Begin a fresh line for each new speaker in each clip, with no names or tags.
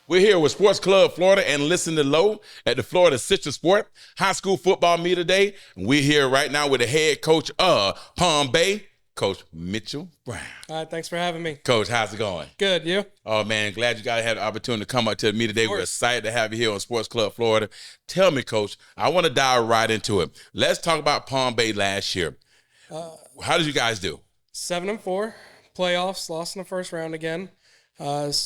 We're here with Sports Club Florida and Listen to Low at the Florida Citrus Sport High School Football Meet today. We're here right now with the head coach of Palm Bay, Coach Mitchell Brown.
All right, thanks for having me.
Coach, how's it going?
Good, you?
Oh, man, glad you guys had the opportunity to come up to the meet today. We're excited to have you here on Sports Club Florida. Tell me, Coach, I want to dive right into it. Let's talk about Palm Bay last year. How did you guys do?
7-4, playoffs, lost in the first round again. But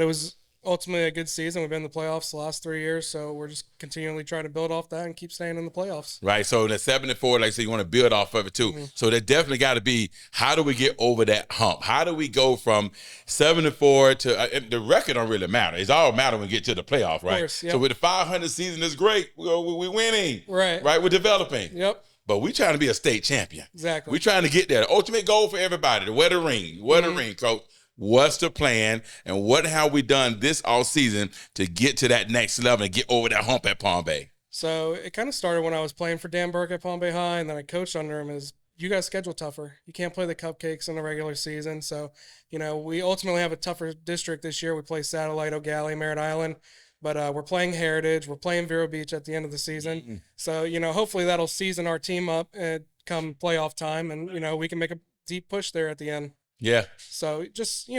it was ultimately a good season. We've been in the playoffs the last 3 years, so we're just continually trying to build off that and keep staying in the playoffs.
Right, so the 7-4, like I said, you want to build off of it too. Mm-hmm. So there definitely got to be, how do we get over that hump? How do we go from 7-4 to the record don't really matter. It's all matter when we get to the playoff, right? Of course, yep. So with the 500 season, it's great. We're winning. Right. We're developing.
Yep.
But we're trying to be a state champion.
Exactly.
We're trying to get there. The ultimate goal for everybody, to wear the ring. Wear the ring, Coach. What's the plan, and what have we done this all season to get to that next level and get over that hump at Palm Bay?
So it kind of started when I was playing for Dan Burke at Palm Bay High, and then I coached under him. You guys schedule tougher. You can't play the cupcakes in the regular season. So, we ultimately have a tougher district this year. We play Satellite, O'Galley, Merritt Island. But we're playing Heritage. We're playing Vero Beach at the end of the season. Mm-hmm. So, hopefully that'll season our team up and come playoff time. And, we can make a deep push there at the end.
Yeah.
So just,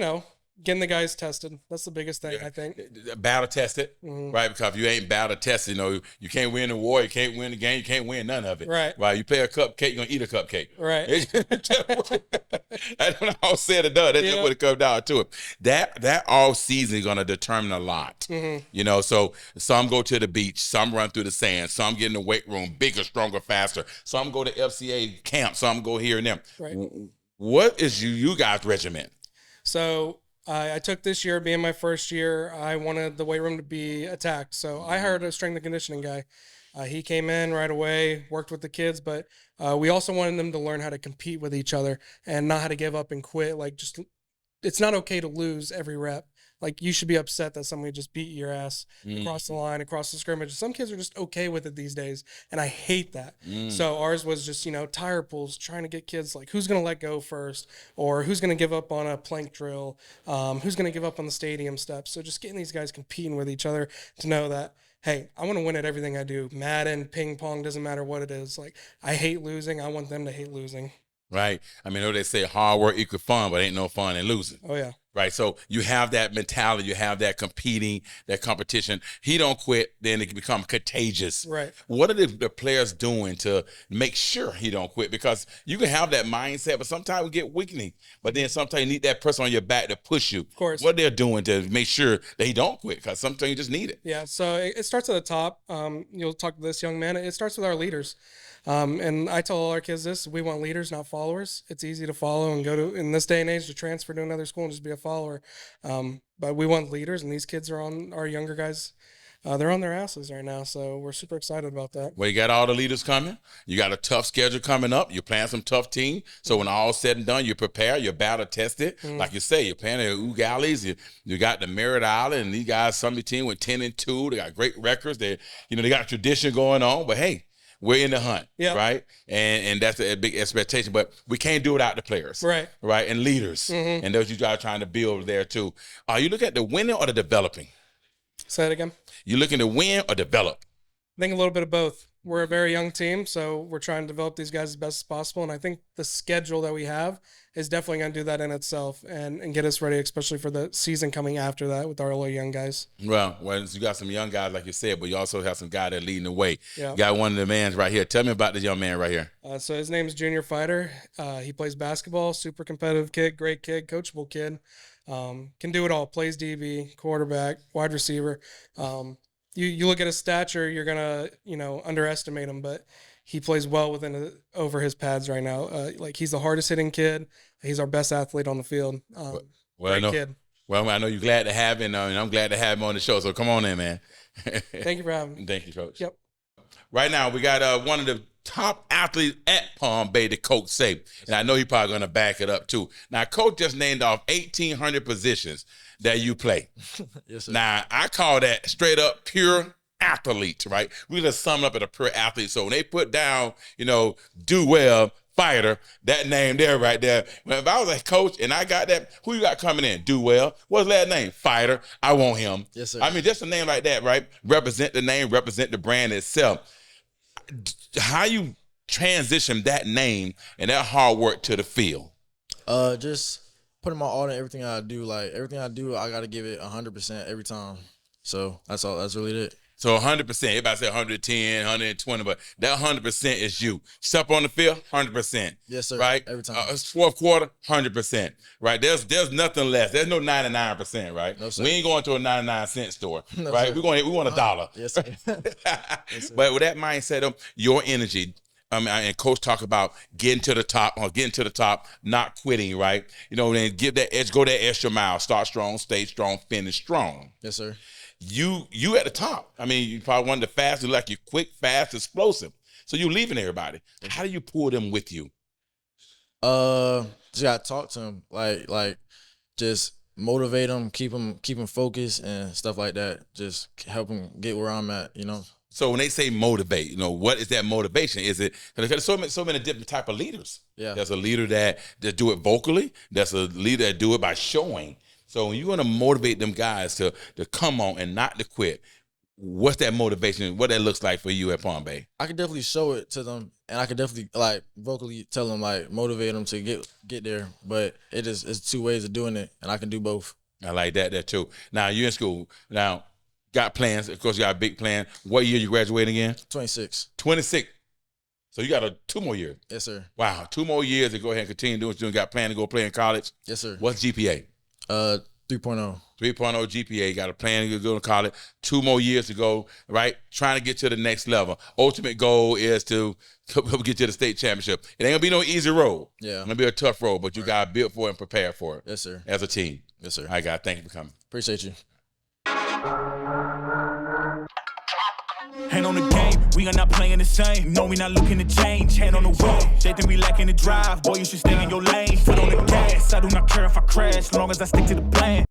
getting the guys tested. That's the biggest thing, I think.
Battle tested, right? Because if you ain't battle tested, you can't win the war, you can't win the game, you can't win none of it.
Right.
Right. You pay a cupcake, you're going to eat a cupcake.
Right.
That's all said and done. That's just what it comes down to it. That all season is going to determine a lot. Mm-hmm. So some go to the beach, some run through the sand, some get in the weight room, bigger, stronger, faster. Some go to FCA camp, some go here and there.
Right.
What is you guys' regimen?
So I took this year, being my first year, I wanted the weight room to be attacked. So I hired a strength and conditioning guy. He came in right away, worked with the kids, but we also wanted them to learn how to compete with each other and not how to give up and quit. It's not okay to lose every rep. You should be upset that somebody just beat your ass across the line, across the scrimmage. Some kids are just okay with it these days, and I hate that. So ours was just, tire pulls, trying to get kids who's going to let go first, or who's going to give up on a plank drill, who's going to give up on the stadium steps. So just getting these guys competing with each other to know that, hey, I want to win at everything I do. Madden, ping pong, doesn't matter what it is. I hate losing. I want them to hate losing.
Right. I mean, they say hard work equals fun, but ain't no fun in losing.
Oh, yeah.
Right. So you have that mentality, you have that competing, that competition. He don't quit, then it can become contagious.
Right.
What are the players doing to make sure he don't quit? Because you can have that mindset, but sometimes we get weakening. But then sometimes you need that person on your back to push you.
Of course.
What they're doing to make sure that he don't quit, because sometimes you just need it.
Yeah. So it starts at the top. You'll talk to this young man. It starts with our leaders. And I tell all our kids this: we want leaders, not followers. It's easy to follow and in this day and age, to transfer to another school and just be a follower. But we want leaders, and these kids our younger guys. They're on their asses right now, so we're super excited about that.
Well, you got all the leaders coming. You got a tough schedule coming up. You're playing some tough teams. So when all's said and done, you're prepared. You're battle tested. Like you say, you're playing the Ugallies. You got the Merritt Island, and these guys, some of the team went 10-2. They got great records. They got a tradition going on. But hey, we're in the hunt, right? And that's a big expectation. But we can't do it without the players, right? And leaders. And those you guys are trying to build there too. Are you looking at the winning or the developing?
Say it again.
You looking to win or develop?
I think a little bit of both. We're a very young team, so we're trying to develop these guys as best as possible. And I think the schedule that we have is definitely going to do that in itself and get us ready, especially for the season coming after that with our little young guys.
Well, you got some young guys, like you said, but you also have some guys that are leading the way. Yeah. You got one of the mans right here. Tell me about this young man right here.
So his name is Junior Fighter. He plays basketball, super competitive kid, great kid, coachable kid. Can do it all. Plays DB, quarterback, wide receiver. You look at his stature, you're gonna underestimate him, but he plays well over his pads right now. He's the hardest hitting kid. He's our best athlete on the field. Great kid.
Well, I know you're glad to have him, and I'm glad to have him on the show. So come on in, man.
Thank you for having me.
Thank you, Coach.
Yep.
Right now, we got one of the top athletes at Palm Bay, the Coach say. And I know he's probably going to back it up, too. Now, Coach just named off 1,800 positions that you play.
Yes, sir.
Now, I call that straight up pure athlete, right? We just sum up at a pure athlete. So when they put down, do well, fighter, that name there right there. If I was a coach and I got that, who you got coming in? Do well. What's that name? Fighter. I want him.
Yes, sir.
I mean, just a name like that, right? Represent the name, represent the brand itself. How you transition that name and that hard work to the field?
Just putting my all in everything I do. Like everything I do, I gotta give it 100% every time. So that's all. That's really it.
So 100%. Everybody say 110, 120, but that 100% is you. Step on the field, 100%.
Yes, sir.
Right?
Every time.
Fourth quarter, 100%. Right? There's nothing less. There's no 99%, right?
No, sir.
We ain't going to a 99-cent store,
No,
right?
sir.
We want $1.
Yes, sir.
But with that mindset of your energy, and coach talk about getting to the top, not quitting, right? You know, then give that edge, go that extra mile, start strong, stay strong, finish strong.
Yes, sir.
You at the top. I mean, you probably one of the fastest, like you're quick, fast, explosive. So you're leaving everybody. How do you pull them with you?
Just gotta talk to them, like just motivate them, keep them focused and stuff like that. Just help them get where I'm at, you know.
So when they say motivate, you know, what is that motivation? Is it, because there's so many different type of leaders.
Yeah.
There's a leader that do it vocally. There's a leader that do it by showing. So when you want to motivate them guys to come on and not to quit, what's that motivation? What that looks like for you at Palm Bay?
I could definitely show it to them, and I could definitely like vocally tell them, like motivate them to get there. But it's two ways of doing it, and I can do both.
I like that too. Now you're in school. Now got plans. Of course, you got a big plan. What year you graduating in?
26.
26. So you got 2 more years.
Yes, sir.
Wow, 2 more years to go ahead and continue doing what you're doing. Got plan to go play in college.
Yes, sir.
What's GPA?
3.0.
3.0 GPA. Got a plan to go to college. 2 more years to go, right? Trying to get to the next level. Ultimate goal is to get to the state championship. It ain't gonna be no easy road.
Yeah.
It's gonna be a tough road, but you gotta build for it and prepare for it.
Yes, sir.
As a team.
Yes, sir.
All right, guys. Thank you for coming.
Appreciate you.
Hand on the game, we are not playing the same. No, we not looking to change. Hand on the wheel, they think we lacking the drive. Boy, you should stay in your lane. Foot on the gas, I do not care if I crash, long as I stick to the plan.